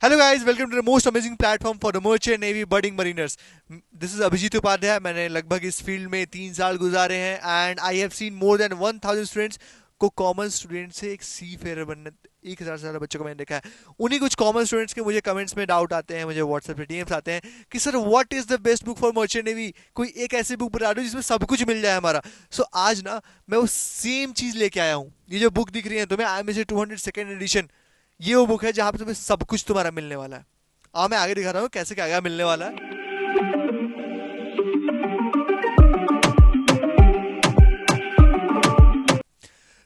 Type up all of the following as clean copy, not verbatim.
Hello guys, welcome to the most amazing platform for the merchant navy budding mariners. This is Abhijeet Upadhyay. मैंने लगभग इस field में 3 साल गुजारे हैं and I have seen more than 1000 students को कॉमन स्टूडेंट से एक सी फेयर बनने। 1,000 से ज़्यादा बच्चों को मैंने देखा है। उन्हीं कुछ कॉमन स्टूडेंट्स के मुझे कमेंट्स में डाउट आते हैं, मुझे व्हाट्सएप पे डीएम्स आते हैं कि sir what is the best book for merchant navy. कोई एक ऐसी बुक बता दो जिसमें सब कुछ मिल जाए हमारा। सो आज ना मैं वो सेम चीज़ लेके आया हूँ। ये जो बुक दिख रही है तुम्हें, आई एम 200 सेकेंड एडिशन, ये वो बुक है जहाँ पे तुम्हें सब कुछ तुम्हारा मिलने वाला है। मैं आगे दिखा रहा हूँ कैसे क्या क्या मिलने वाला है।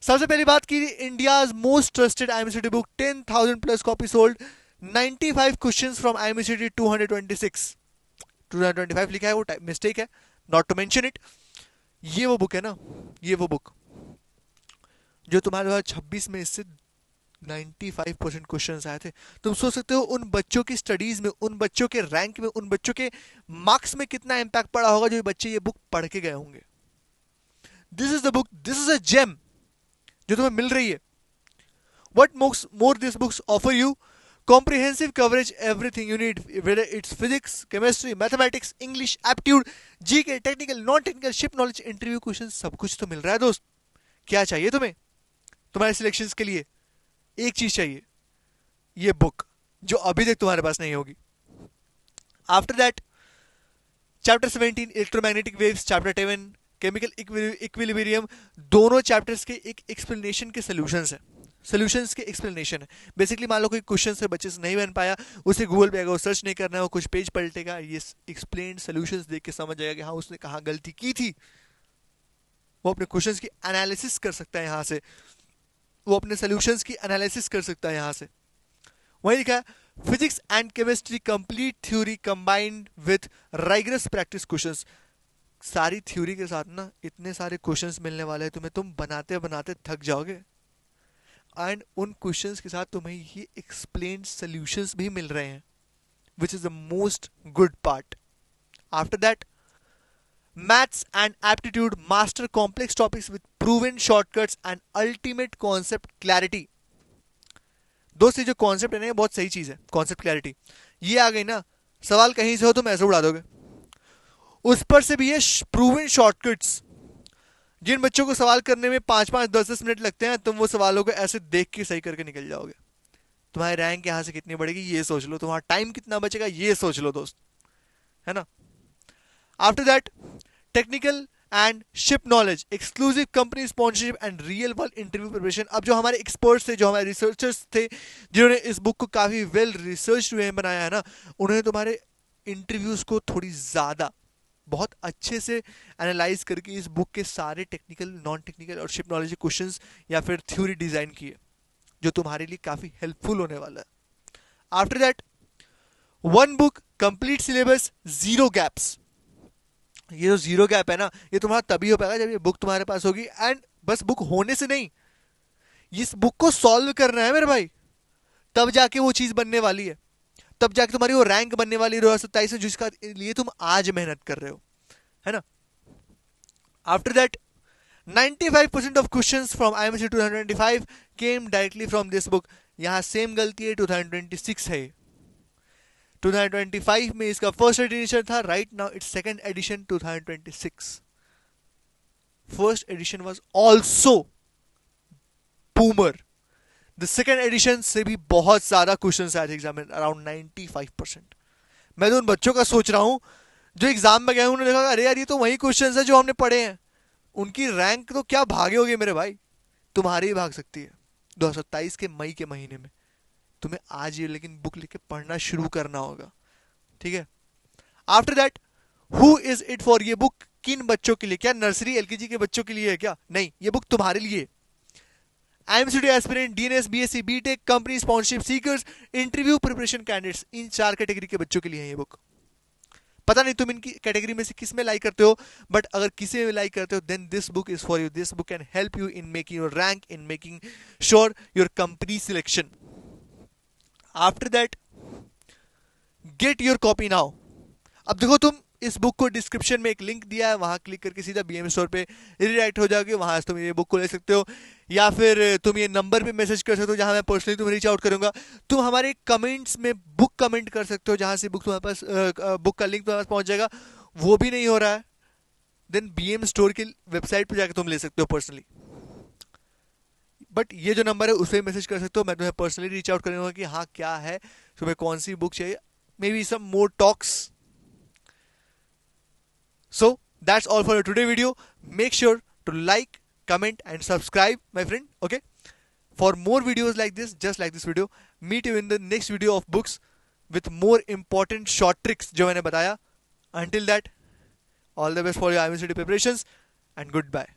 सबसे पहली बात की, India most trusted IMCT book, 10,000 plus copy sold, 95 questions from IMCT 226। 225 लिखा है, वो मिस्टेक है, नॉट टू मेंशन इट। ये वो बुक है ना, ये वो बुक जो तुम्हारे 2026 में इससे 95% क्वेश्चन आए थे। तुम सोच सकते हो उन बच्चों की स्टडीज में, उन बच्चों के रैंक में, उन बच्चों के मार्क्स में कितना इंपैक्ट पड़ा होगा जो ये बच्चे ये बुक पढ़ के गए होंगे। This is the book, this is a gem जो तुम्हें मिल रही है। What more this books offer you? comprehensive coverage, everything you need, whether it's physics, chemistry, mathematics, English, aptitude, GK, technical, non technical, ship knowledge, interview questions, सब कुछ तो मिल रहा है दोस्त। क्या चाहिए तुम्हें तुम्हारे सिलेक्शंस के लिए? एक चीज चाहिए, ये बुक जो अभी तक तुम्हारे पास नहीं होगी। After that, chapter 17 electromagnetic waves, chapter 7 chemical equilibrium, दोनों चैप्टर्स के एक एक्सप्लेनेशन के सोल्यूशंस है। सोल्यूशंस के एक्सप्लेनेशन है। बेसिकली मान लो कोई क्वेश्चन से बच्चे से नहीं बन पाया, उसे गूगल पे अगर सर्च नहीं करना है, वो कुछ पेज पलटेगा, ये एक्सप्लेन सोल्यूशंस देख के समझ जाएगा कि हाँ उसने कहाँ गलती की थी। वो अपने क्वेश्चंस की एनालिसिस कर सकता है यहाँ से, वो अपने सोल्यूशंस की एनालिसिस कर सकता है यहाँ से। वही लिखा है, physics and chemistry complete theory combined with राइगरस practice questions. सारी थ्योरी के साथ ना इतने सारे क्वेश्चंस मिलने वाले हैं तुम्हें, तुम बनाते बनाते थक जाओगे। एंड उन क्वेश्चंस के साथ तुम्हें ये एक्सप्लेन्ड सॉल्यूशंस भी मिल रहे हैं, which is the most good part. After that, maths and aptitude, master complex topics with proven shortcuts and ultimate concept clarity. दोस्त ये जो कॉन्सेप्ट है ना, बहुत सही चीज है कॉन्सेप्ट क्लैरिटी। ये आ गई ना, सवाल कहीं से हो तुम ऐसे उड़ा दोगे। उस पर से भी ये प्रूवन शॉर्टकट्स, जिन बच्चों को सवाल करने में 5-5 10-10 मिनट लगते हैं, तुम वो सवालों को ऐसे देख के सही करके निकल जाओगे। तुम्हारी रैंक यहां से कितनी बढ़ेगी ये सोच लो, तुम्हारा टाइम कितना बचेगा ये सोच लो दोस्त, है ना। After that, technical and ship knowledge, exclusive company sponsorship and real world interview preparation. अब जो हमारे एक्सपर्ट्स थे, जो हमारे रिसर्चर्स थे, जिन्होंने इस बुक को काफी वेल रिसर्च वे में बनाया है ना, उन्होंने तुम्हारे इंटरव्यूज को थोड़ी ज्यादा बहुत अच्छे से एनालाइज करके इस बुक के सारे टेक्निकल, नॉन टेक्निकल और शिप नॉलेज क्वेश्चंस या फिर थ्योरी डिजाइन की है, जो तुम्हारे लिए काफी हेल्पफुल होने वाला है। After that, one book, complete syllabus, zero gaps. ये जो जीरो गैप है ना, ये तुम्हारा तभी हो पाएगा जब ये बुक तुम्हारे पास होगी। एंड बस बुक होने से नहीं, इस बुक को सॉल्व करना है मेरे भाई, तब जाके वो चीज बनने वाली है, तब जाके तुम्हारी वो रैंक बनने वाली है 2027 में, जिसका लिए तुम आज मेहनत कर रहे हो, है ना। After that, 95% of questions from IMC 2025 came directly from this book। यहाँ सेम गलती है, 2026 है। 2025 में इसका फर्स्ट एडिशन था, right now it's second edition 2026। First edition was also boomer. The second edition से भी बहुत ज्यादा क्वेश्चन आए थे एग्जाम में, अराउंड 95%। मैं तो उन बच्चों का सोच रहा हूँ जो एग्जाम में गए, उन्होंने देखा अरे यार ये तो वही क्वेश्चन है जो हमने पढ़े हैं। उनकी रैंक तो क्या भागे होगी मेरे भाई, तुम्हारी ही भाग सकती है 2027 के मई के महीने में। तुम्हें आज ये लेकिन बुक लेके पढ़ना शुरू करना होगा, ठीक है। After that, who is it for? ये बुक किन बच्चों के लिए? क्या नर्सरी एलकेजी के बच्चों के लिए है क्या? नहीं, ये बुक तुम्हारे लिए। IMCT aspirant, DNS, BSc, BTech, company sponsorship seekers, interview preparation candidates, इन 4 कैटेगरी के बच्चों के लिए है ये बुक। पता नहीं तुम इनकी कैटेगरी में से किस में लाइक करते हो, बट अगर किसी में लाइक करते हो, then this book is for you. This book can help you in making your rank, in making sure your company selection. After that, get your copy now. अब देखो तुम इस बुक को डिस्क्रिप्शन में एक लिंक दिया है, वहां क्लिक करके सीधा बीएम स्टोर पे रिडायरेक्ट हो जाओगे, वहां से तुम ये बुक को ले सकते हो। या फिर तुम ये नंबर पे मैसेज कर सकते हो जहां मैं पर्सनली तुम्हें रीच आउट करूंगा। तुम हमारे कमेंट्स में बुक कमेंट कर सकते हो जहां से बुक तुम्हारे पास बुक का लिंक तुम्हारे पास पहुंच जाएगा। वो भी नहीं हो रहा है, देन बीएम स्टोर की वेबसाइट पे जाकर तुम ले सकते हो पर्सनली। बट ये जो नंबर है उस पर मैसेज कर सकते हो, मैं तुम्हें पर्सनली रीच आउट करूंगा कि हाँ क्या है, तुम्हें कौन सी बुक चाहिए, maybe some more talks. So that's all for today video. Make sure to like, comment and subscribe, my friend. Okay. For more videos like this, just like this video, meet you in the next video of books with more important short tricks जो मैंने बताया. Until that, all the best for your IMCD preparations and goodbye.